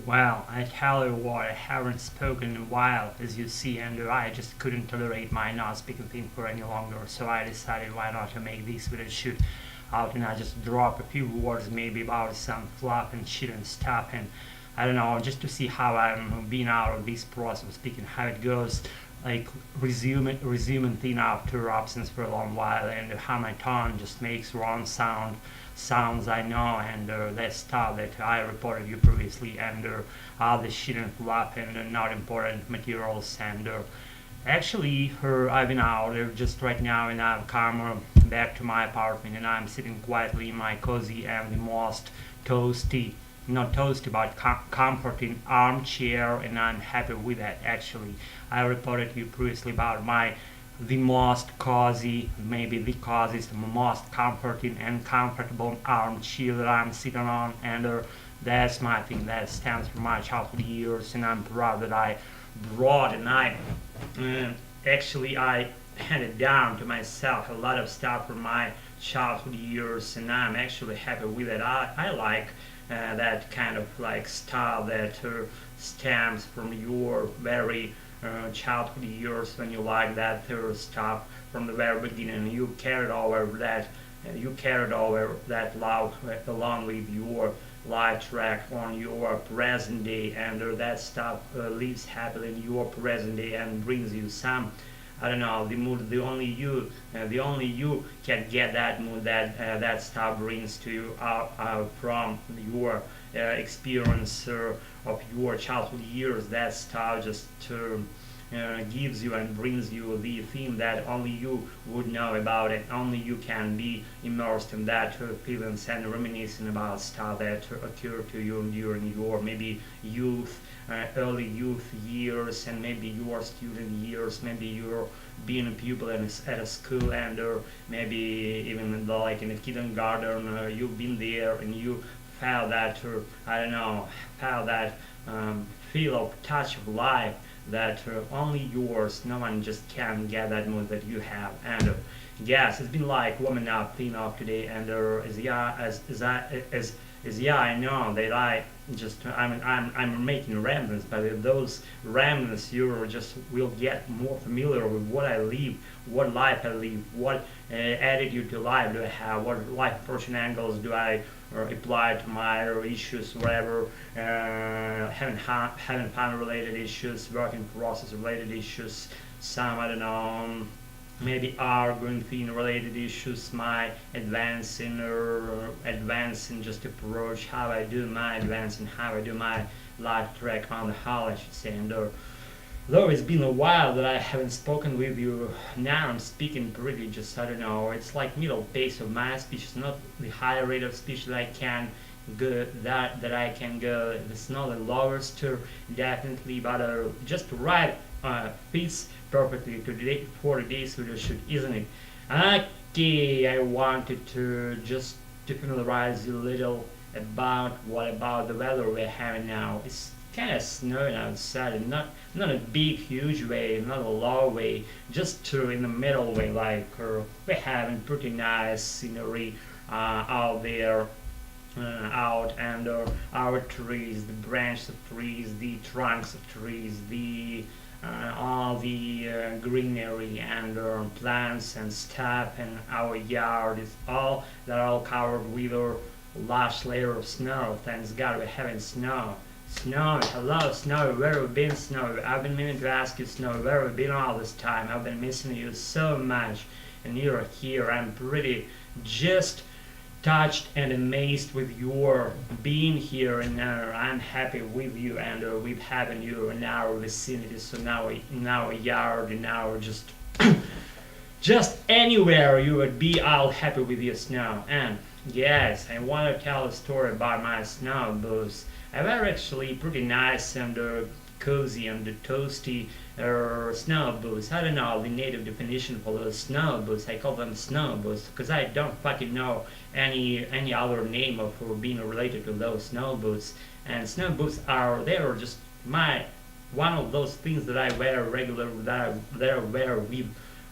Well, I tell you what, I haven't spoken in a while, as you see, and I just couldn't tolerate my not speaking thing for any longer, so I decided why not to make this video shoot out and I just drop a few words maybe about some fluff and shit and stuff, and I don't know, just to see how I'm being out of this process of speaking, how it goes, like resuming thing after absence for a long while, and how my tongue just makes wrong sounds I know, and that stuff that I reported you previously, and all the shit and fluff and not important materials, and actually I've been out just right now, and I've come back to my apartment, and I'm sitting quietly in my cozy and the most toasty, not toasty but comforting armchair, and I'm happy with that. Actually, I reported to you previously about my the most cozy, maybe the coziest, most comforting and comfortable armchair that I'm sitting on, and that's my thing that stands for my childhood years, and I'm proud that I brought, and I handed down to myself a lot of stuff from my childhood years, and I'm actually happy with it. I like that kind of like style that stems from your very childhood years, when you like that stuff from the very beginning. You carried over that love along with your life track on your present day, and that stuff lives happily in your present day and brings you some, I don't know, the mood. The only you can get that mood that that stuff brings to you from your experience of your childhood years. That stuff just gives you and brings you the theme that only you would know about it. Only you can be immersed in that feelings and reminiscing about stuff that occurred to you during your maybe youth, early youth years, and maybe your student years. Maybe you're being a pupil at a school, and or maybe even in like in a kindergarten, you've been there and you felt that, I don't know, felt that feel of touch of life that only yours. No one just can get that mood that you have. And yes, it's been like warming up, clean up today, and I know that I just I'm making remnants, but those remnants you just will get more familiar with what I live, what life I live, what attitude to life do I have, what life approaching angles do I apply to my issues, whatever, having fun related issues, working process related issues, some, I don't know, maybe arguing thing related issues, my advancing just approach, how I do my advancing, how I do my life track on the whole, I should say. And though it's been a while that I haven't spoken with you, now I'm speaking pretty just, I don't know, it's like middle pace of my speech. It's not the high rate of speech that I can go, that I can go. It's not the lowest, definitely, but just right fits perfectly to for today's video shoot, isn't it? Okay, I wanted to just to familiarize you a little about the weather we're having now. It's kind of snowing outside, and not a big huge way, not a low way, just in the middle way, like we're having pretty nice scenery out there, out, and our trees, the branches of trees, the trunks of trees, the all the greenery and plants and stuff, and our yard is all covered with a lush layer of snow. Thanks God we're having snow. Snow, hello Snow, where have you been, Snow? I've been meaning to ask you, Snow, where have you been all this time? I've been missing you so much, and you're here. I'm pretty just touched and amazed with your being here, and I'm happy with you, and with having you in our vicinity. So now in our yard, in our just anywhere you would be, I'll happy with you, Snow. And yes, I want to tell a story about my snow boots. I were actually pretty nice and cozy and toasty snow boots. I don't know the native definition for those snow boots. I call them snow boots because I don't fucking know any other name of being related to those snow boots. And snow boots they're just my one of those things that I wear regular, that I wear with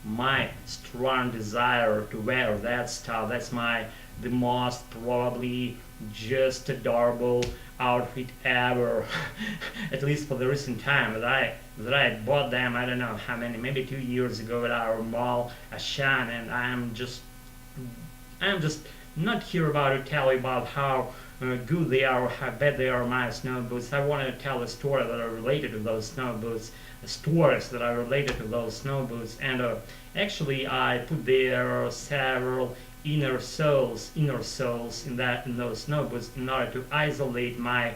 my strong desire to wear that stuff. That's the most probably just adorable outfit ever, at least for the recent time that I bought them. I don't know how many, maybe 2 years ago at our mall, Ashan, and I'm just not here about to tell you about how good they are, how bad they are, my snow boots. I want to tell a story that are related to those snow boots, stories that are related to those snow boots, and actually I put there several inner soles in those snow boots in order to isolate my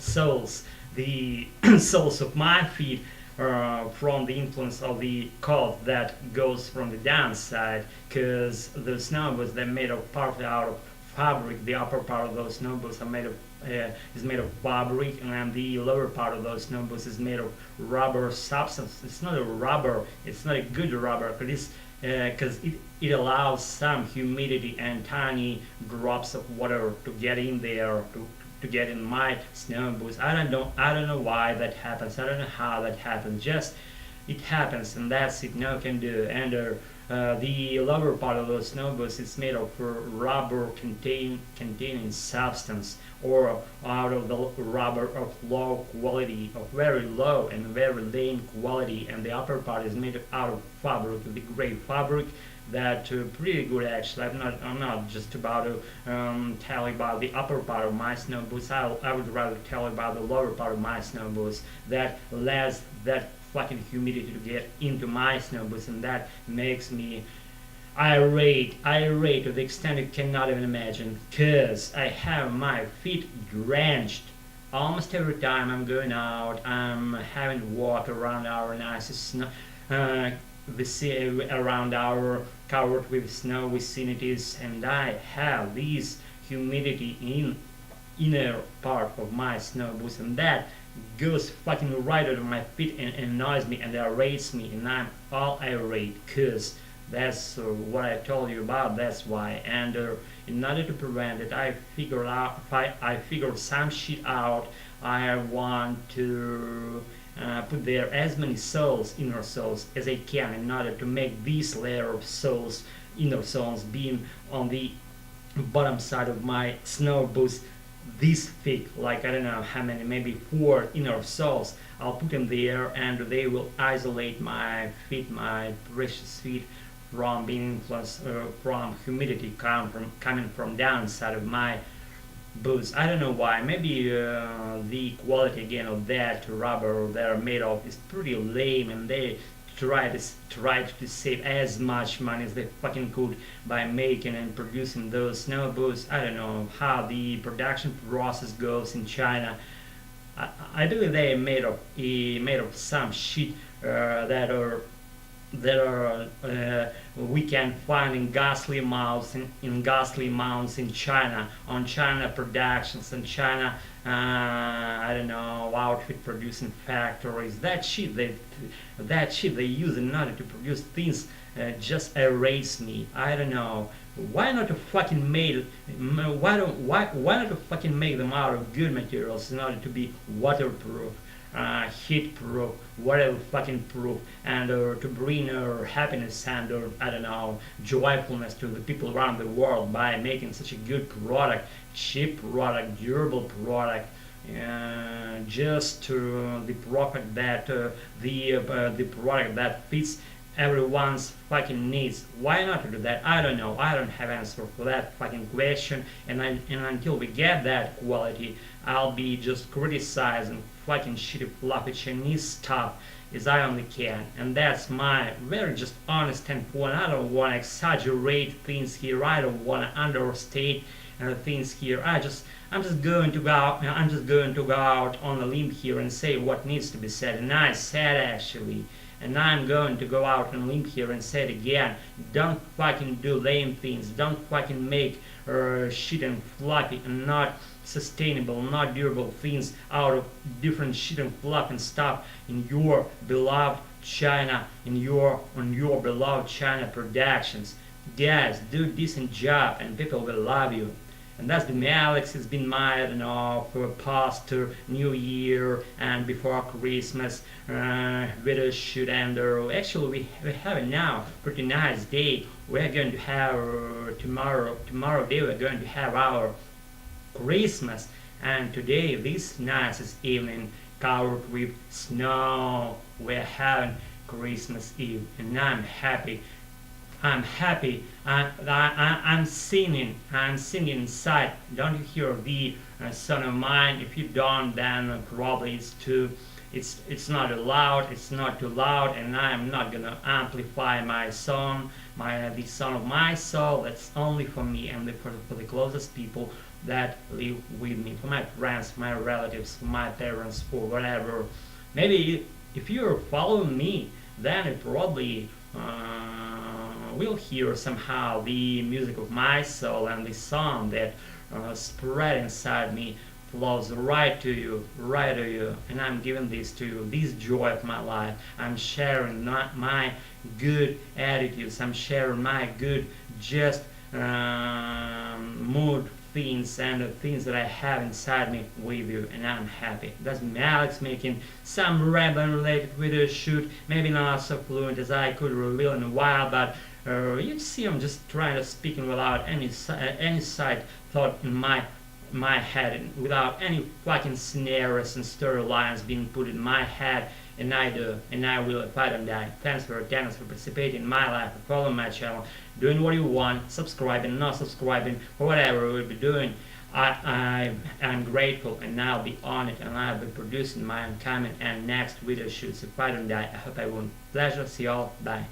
soles, the soles of my feet, from the influence of the cold that goes from the downside, because the snow boots, they're made of partly out of fabric. The upper part of those snow boots are made of is made of fabric, and the lower part of those snow boots is made of rubber substance. It's not a rubber, it's not a good rubber, because it allows some humidity and tiny drops of water to get in there, to get in my snow boots. I don't know why that happens. I don't know how that happens. Just it happens, and that's it. No can do. And the lower part of those snow boots is made of rubber containing substance, or out of the rubber of low quality, of very low and very lame quality. And the upper part is made out of fabric, the gray fabric, that pretty good actually. I'm not just about to tell you about the upper part of my snow boots. I would rather tell you about the lower part of my snow boots that lets that fucking humidity to get into my snow boots, and that makes me irate to the extent you cannot even imagine, because I have my feet drenched almost every time I'm going out. I'm having walk around our nice snow, around our covered with snow vicinities, and I have this humidity in inner part of my snow boots, and that goes fucking right out of my feet and annoys me and irates me, and I'm all irate, because that's what I told you about. That's why. And in order to prevent it, I figured some shit out. I want to put there as many inner soles as I can, in order to make this layer of inner soles being on the bottom side of my snow boots this thick, like I don't know how many, maybe 4 inner soles. I'll put them there, and they will isolate my feet, my precious feet, from being influenced from humidity coming from downside of my boots. I don't know why. Maybe the quality again of that rubber they're made of is pretty lame, and they tried to save as much money as they fucking could by making and producing those snow boots. I don't know how the production process goes in China. I believe they are made of some shit that we can find in ghastly amounts in China, on China productions and China I don't know, outfit producing factories. That shit they use in order to produce things just irates me. I don't know. Why not to fucking fucking make them out of good materials in order to be waterproof, heat proof, whatever fucking proof, and to bring happiness and I don't know, joyfulness to the people around the world by making such a good product, cheap product, durable product, just to the profit that the product that fits everyone's fucking needs. Why not do that? I don't know. I don't have answer for that fucking question, and until we get that quality, I'll be just criticizing fucking shitty fluffy Chinese stuff as I only can. And that's my very just honest standpoint. I don't want to exaggerate things here. I don't want to understate things here. I'm just going to go out on a limb here and say what needs to be said, and I said actually. And I'm going to go out on a limb here and say it again. Don't fucking do lame things. Don't fucking make shit and fluffy and not sustainable, not durable things out of different shit and fluff and stuff in your beloved China, on your beloved China productions. Guys, do a decent job and people will love you. And that's been me, Alex. It's been my, I don't know, for past New Year and before Christmas video shoot. And actually we have it now, pretty nice day. We're going to have tomorrow day we're going to have our Christmas, And today, this nicest evening, covered with snow, we're having Christmas Eve, and I'm happy. I'm happy. I'm singing. I'm singing inside. Don't you hear the sound of mine? If you don't, then probably it's not loud. It's not too loud, and I'm not gonna amplify my song, the sound of my soul. That's only for me and for the closest people that live with me, for my friends, for my relatives, for my parents, or whatever. Maybe if you're following me, then it probably will hear somehow the music of my soul, and the song that spread inside me flows right to you, right to you, and I'm giving this to you, this joy of my life. I'm sharing my good attitudes, I'm sharing my good, just mood things and the things that I have inside me with you, and I'm happy. That's me, Alex, making some rambling related video shoot, maybe not so fluent as I could reveal in a while, but you see, I'm just trying to speak without any side thought in my head, without any fucking scenarios and storylines being put in my head, and I do, and I will if I don't die. Thanks for attendance, for participating in my life, for following my channel, doing what you want, subscribing, not subscribing, or whatever we'll be doing. I'm grateful, and I'll be on it, and I'll be producing my upcoming and next video shoots if I don't die. I hope I won't. Pleasure, see y'all, bye.